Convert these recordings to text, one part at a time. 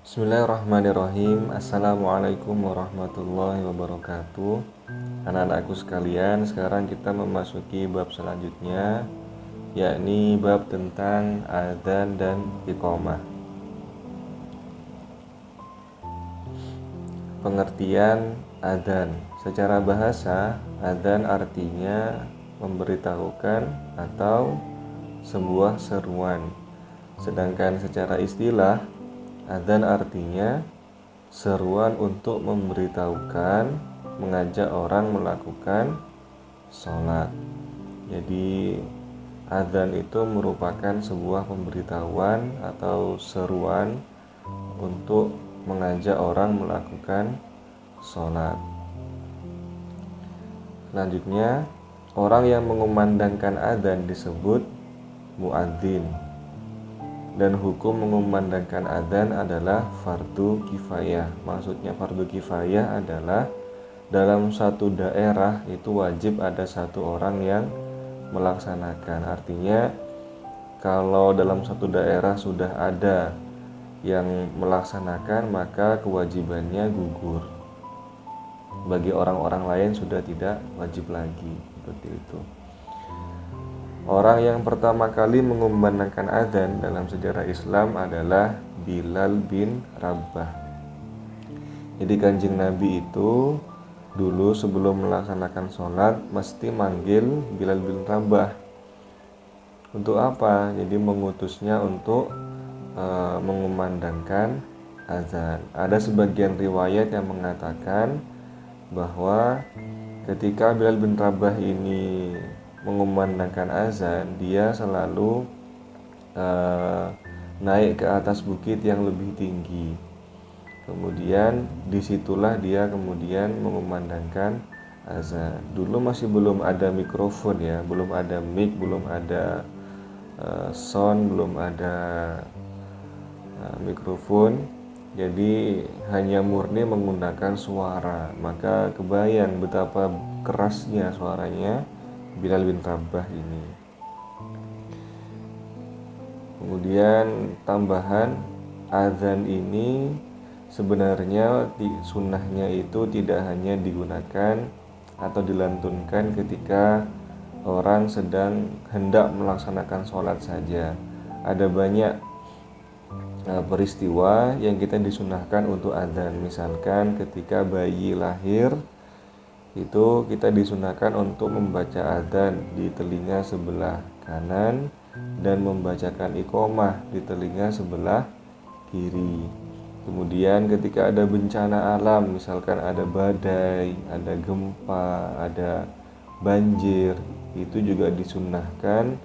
Bismillahirrahmanirrahim. Assalamualaikum warahmatullahi wabarakatuh. Anak-anakku sekalian, sekarang kita memasuki bab selanjutnya, yakni bab tentang adzan dan iqamah. Pengertian adzan. Secara bahasa, adzan artinya memberitahukan atau sebuah seruan. Sedangkan secara istilah, adzan artinya seruan untuk memberitahukan, mengajak orang melakukan sholat. Jadi adzan itu merupakan sebuah pemberitahuan atau seruan untuk mengajak orang melakukan sholat. Selanjutnya, orang yang mengumandangkan adzan disebut muadzin. Dan hukum mengumandangkan adzan adalah fardu kifayah. Maksudnya fardu kifayah adalah dalam satu daerah itu wajib ada satu orang yang melaksanakan. Artinya kalau dalam satu daerah sudah ada yang melaksanakan, maka kewajibannya gugur. Bagi orang-orang lain sudah tidak wajib lagi. Seperti itu. Orang yang pertama kali mengumandangkan adzan dalam sejarah Islam adalah Bilal bin Rabah. Jadi Kanjeng Nabi itu dulu sebelum melaksanakan sholat mesti manggil Bilal bin Rabah. Untuk apa? Jadi mengutusnya untuk mengumandangkan adzan. Ada sebagian riwayat yang mengatakan bahwa ketika Bilal bin Rabah ini mengumandangkan azan, dia selalu naik ke atas bukit yang lebih tinggi. Kemudian disitulah dia kemudian mengumandangkan azan. Dulu masih belum ada mikrofon ya, belum ada mic, belum ada sound, belum ada mikrofon. Jadi hanya murni menggunakan suara. Maka kebayang betapa kerasnya suaranya Bilal bin Rabah ini. Kemudian tambahan, azan ini sebenarnya sunnahnya itu tidak hanya digunakan atau dilantunkan ketika orang sedang hendak melaksanakan sholat saja. Ada banyak peristiwa yang kita disunahkan untuk azan. Misalkan ketika bayi lahir, itu kita disunahkan untuk membaca adzan di telinga sebelah kanan dan membacakan iqamah di telinga sebelah kiri. Kemudian ketika ada bencana alam, misalkan ada badai, ada gempa, ada banjir, itu juga disunahkan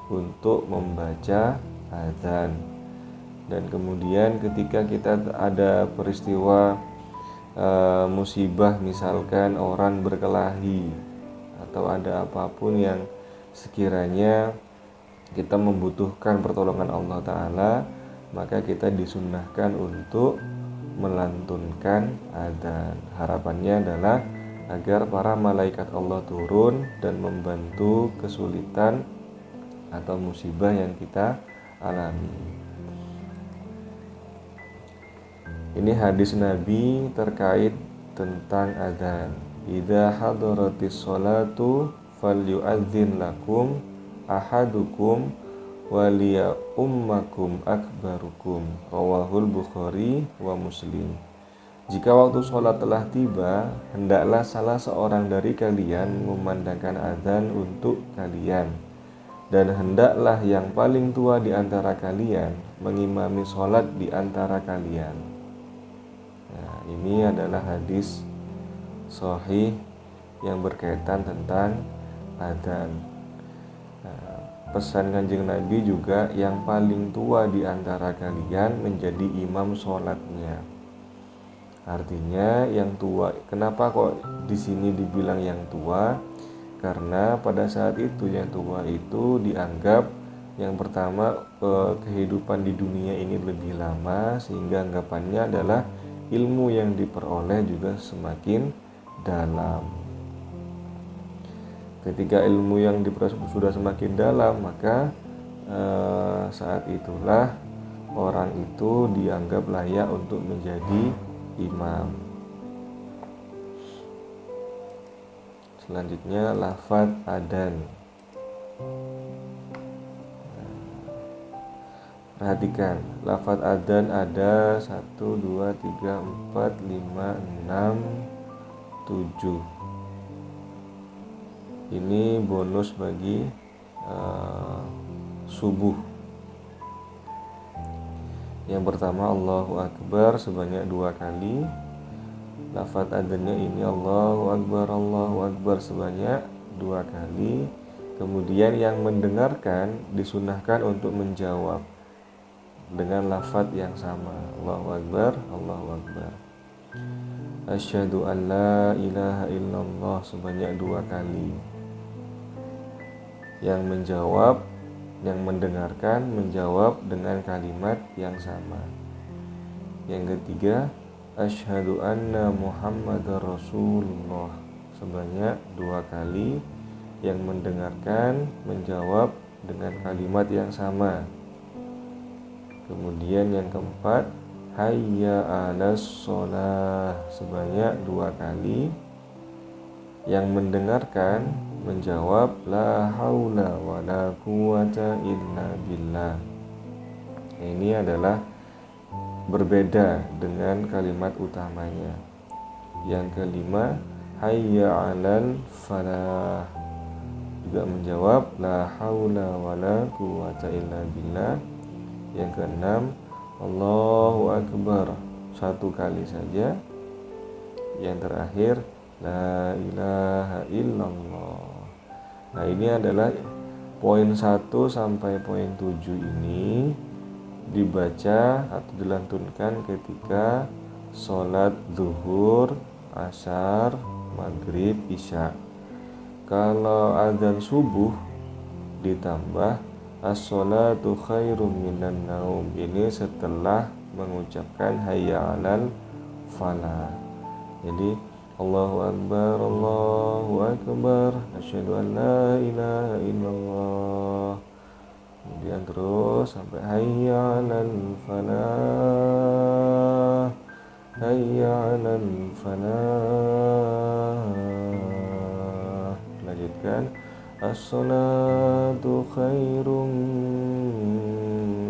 untuk membaca adzan. Dan kemudian ketika kita ada peristiwa musibah, misalkan orang berkelahi atau ada apapun yang sekiranya kita membutuhkan pertolongan Allah Ta'ala, maka kita disunnahkan untuk melantunkan adzan. Harapannya adalah agar para malaikat Allah turun dan membantu kesulitan atau musibah yang kita alami. Ini hadis Nabi terkait tentang adzan. Idza hadaratis sholatu falyu'adzin lakum ahadukum waliya ummakum akbarukum. Rawahul Bukhari wa Muslim. Jika waktu sholat telah tiba, hendaklah salah seorang dari kalian memandangkan adzan untuk kalian. Dan hendaklah yang paling tua di antara kalian mengimami sholat di antara kalian. Nah, ini adalah hadis sahih yang berkaitan tentang adzan. Nah, pesan Kanjeng Nabi juga yang paling tua di antara kalian menjadi imam sholatnya. Artinya yang tua. Kenapa kok di sini dibilang yang tua? Karena pada saat itu yang tua itu dianggap yang pertama kehidupan di dunia ini lebih lama, sehingga anggapannya adalah ilmu yang diperoleh juga semakin dalam. Ketika ilmu yang diperoleh sudah semakin dalam, maka saat itulah orang itu dianggap layak untuk menjadi imam. Selanjutnya lafadz adzan. Perhatikan, lafadz adzan ada 1, 2, 3, 4, 5, 6, 7. Ini bonus bagi subuh. Yang pertama Allahu Akbar sebanyak 2 kali. Lafadz adzannya ini Allahu Akbar sebanyak 2 kali. Kemudian yang mendengarkan disunahkan untuk menjawab dengan lafadz yang sama, Allahu Akbar, Allahu Akbar. Asyhadu an la ilaha illallah sebanyak 2 kali. Yang menjawab, yang mendengarkan menjawab dengan kalimat yang sama. Yang ketiga, asyhadu anna Muhammadar Rasulullah sebanyak 2 kali. Yang mendengarkan menjawab dengan kalimat yang sama. Kemudian yang keempat, hayya 'alas sholah sebanyak 2 kali. Yang mendengarkan menjawab la haula wala quwata illa billah. Ini adalah berbeda dengan kalimat utamanya. Yang kelima, hayya 'alal falah juga menjawab la haula wala quwata illa billah. Yang keenam, Allahu Akbar 1 kali saja. Yang terakhir, la ilaha illallah. Nah, ini adalah poin 1 sampai poin 7 ini dibaca atau dilantunkan ketika sholat zuhur, asar, maghrib, isya. Kalau azan subuh ditambah as-sholatu khairum minan naum, ini setelah mengucapkan hayya 'alal falah. Jadi Allahu Akbar, asyhadu an la ilaha illallah. Kemudian terus sampai hayya 'alal falah, hayya 'alal falah. Lanjutkan, as-sholatu khairum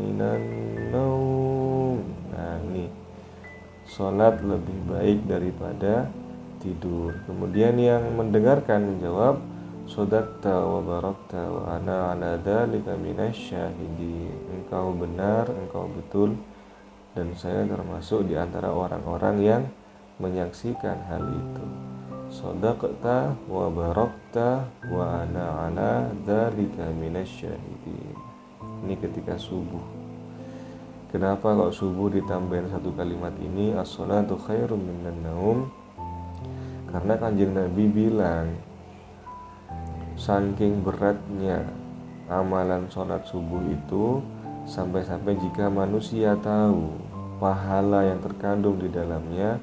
minan naum. Nah, ini sholat lebih baik daripada tidur. Kemudian yang mendengarkan menjawab shadaqta wa barakta wa ana ala dzalika minasyahidin. Engkau benar, engkau betul, dan saya termasuk di antara orang-orang yang menyaksikan hal itu. Shadaqta wa barakta wa ana ala dzalika minasyahidin. Ini ketika subuh. Kenapa kalau subuh ditambahin 1 kalimat ini, as-sholatu khairum minan naum? Karena Kanjeng Nabi bilang saking beratnya amalan sholat subuh itu, sampai-sampai jika manusia tahu pahala yang terkandung di dalamnya,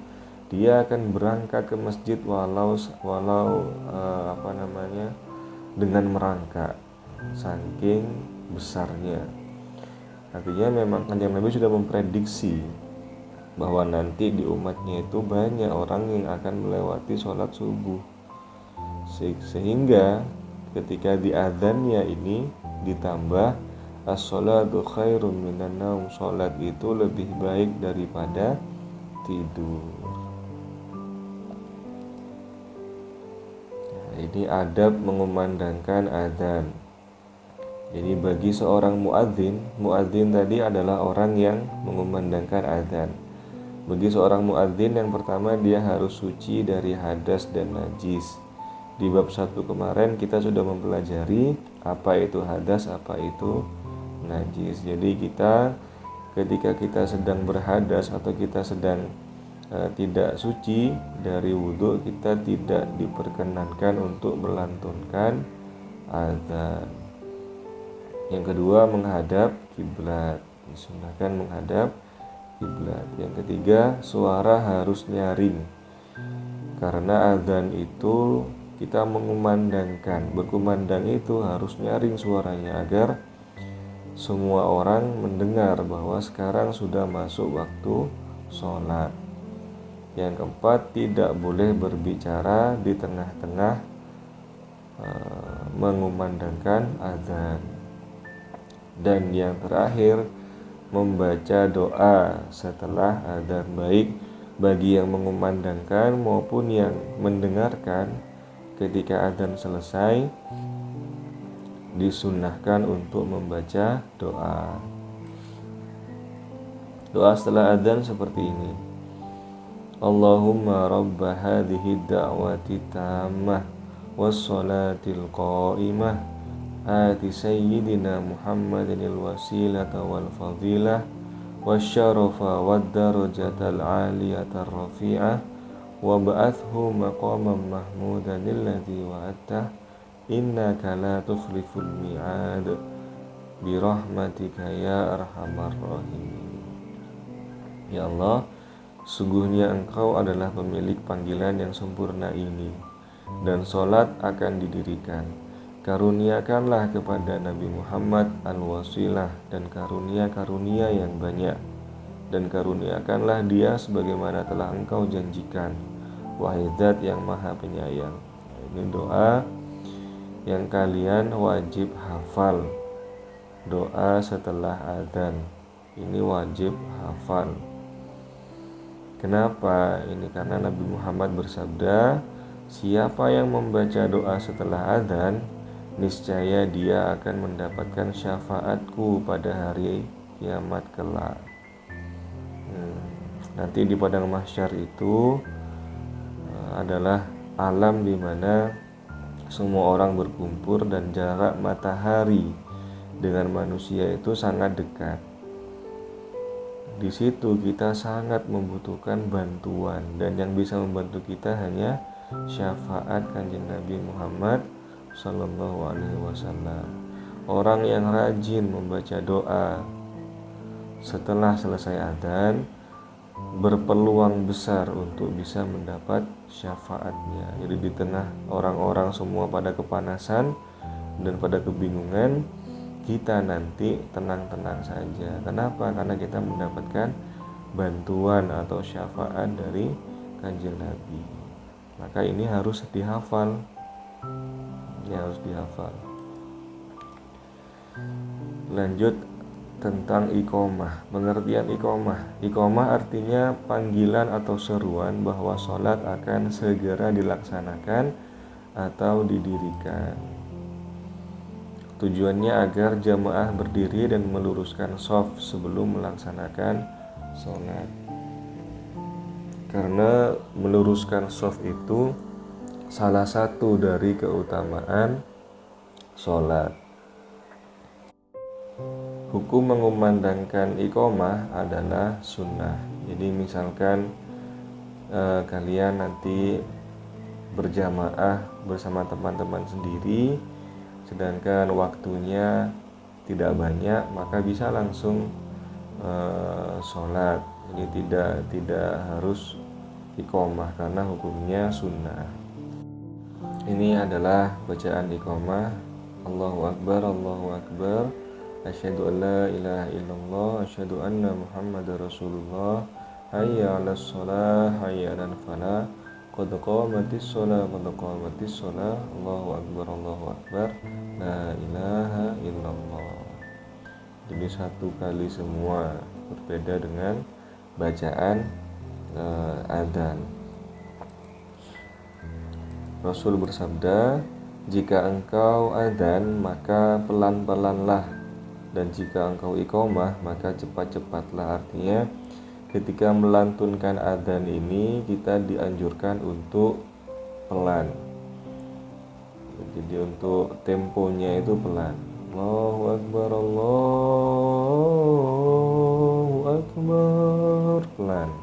dia akan berangkat ke masjid walau dengan merangkak, saking besarnya. Artinya memang Kanjeng Nabi sudah memprediksi bahwa nanti di umatnya itu banyak orang yang akan melewati sholat subuh, sehingga ketika di adzannya ini ditambah as-sholatu khairum minan naum, sholat itu lebih baik daripada tidur. Nah, ini adab mengumandangkan adzan. Jadi bagi seorang muadzin tadi adalah orang yang mengumandangkan adzan. Bagi seorang muadzin, yang pertama dia harus suci dari hadas dan najis. Di bab 1 kemarin kita sudah mempelajari apa itu hadas, apa itu najis. Jadi ketika kita sedang berhadas atau kita sedang tidak suci dari wudhu, kita tidak diperkenankan untuk melantunkan azan. Yang kedua, menghadap kiblat, disunahkan menghadap kiblat. Yang ketiga, suara harus nyaring, karena azan itu kita berkumandang itu harus nyaring suaranya agar semua orang mendengar bahwa sekarang sudah masuk waktu sholat. Yang keempat, tidak boleh berbicara di tengah-tengah mengumandangkan azan. Dan yang terakhir, membaca doa setelah azan, baik bagi yang mengumandangkan maupun yang mendengarkan. Ketika azan selesai, disunnahkan untuk membaca doa. Doa setelah azan seperti ini: Allahumma rabba hadhihi da'wati tammah wassalatil qa'imah ati sayyidina Muhammadinil wasilata wal fadilah wasyarafa wad darajatal aliyatar rafi'ah wa ba'athu maqaman mahmudan alladzi wa'adtah innaka la tukhliful mi'ad bi rahmatika ya arhamar rahimin. Ya Allah, sungguhnya Engkau adalah pemilik panggilan yang sempurna ini, dan sholat akan didirikan. Karuniakanlah kepada Nabi Muhammad al-wasilah dan karunia-karunia yang banyak, dan karuniakanlah dia sebagaimana telah Engkau janjikan, wahai Zat yang maha penyayang. Ini doa yang kalian wajib hafal. Doa setelah adzan ini wajib hafal. Kenapa? Ini karena Nabi Muhammad bersabda, siapa yang membaca doa setelah adzan, niscaya dia akan mendapatkan syafaatku pada hari kiamat kelak. Nanti di padang mahsyar itu adalah alam di mana semua orang berkumpul dan jarak matahari dengan manusia itu sangat dekat. Di situ kita sangat membutuhkan bantuan, dan yang bisa membantu kita hanya syafaat Kanjeng Nabi Muhammad Sallallahu Alaihi Wasallam. Orang yang rajin membaca doa setelah selesai adzan berpeluang besar untuk bisa mendapat syafaatnya. Jadi di tengah orang-orang semua pada kepanasan dan pada kebingungan, kita nanti tenang-tenang saja. Kenapa? Karena kita mendapatkan bantuan atau syafaat dari Kanjeng Nabi. Maka ini harus dihafal. Ya, harus dihafal. Lanjut tentang iqomah. Pengertian iqomah. Iqomah artinya panggilan atau seruan bahwa sholat akan segera dilaksanakan atau didirikan. Tujuannya agar jamaah berdiri dan meluruskan shaf sebelum melaksanakan sholat. Karena meluruskan shaf itu salah satu dari keutamaan sholat. Hukum mengumandangkan iqomah adalah sunnah. Jadi misalkan kalian nanti berjamaah bersama teman-teman sendiri, sedangkan waktunya tidak banyak, maka bisa langsung sholat. Jadi tidak harus iqomah karena hukumnya sunnah. Ini adalah bacaan iqomah. Allahu Akbar, Allahu Akbar. Asyhadu an la ilaha illallah, asyhadu anna Muhammadar Rasulullah. Hayya 'alas shalah, hayya 'alal falah. Qad qamatis shalah, qad qamatis shalah. Allahu Akbar, Allahu Akbar. La ilaha illallah. Jadi satu kali semua, berbeda dengan bacaan adzan. Rasul bersabda, jika engkau adzan maka pelan-pelanlah, dan jika engkau iqomah maka cepat-cepatlah. Artinya ketika melantunkan adzan ini kita dianjurkan untuk pelan. Jadi untuk temponya itu pelan. Allahu Akbar, Allahu Akbar, pelan.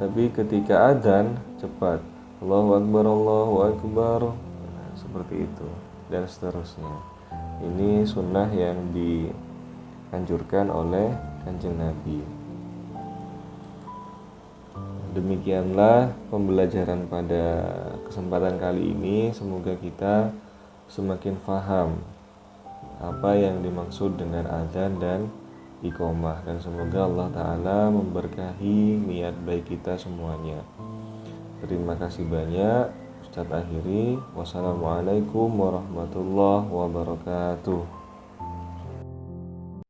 Tapi ketika adzan cepat. Allahu Akbar, Allahu Akbar. Nah, seperti itu dan seterusnya. Ini sunnah yang dianjurkan oleh Kanjeng Nabi. Demikianlah pembelajaran pada kesempatan kali ini. Semoga kita semakin paham apa yang dimaksud dengan azan dan iqomah, dan semoga Allah Ta'ala memberkahi niat baik kita semuanya. Terima kasih banyak. Ustadz akhiri. Wassalamualaikum warahmatullahi wabarakatuh.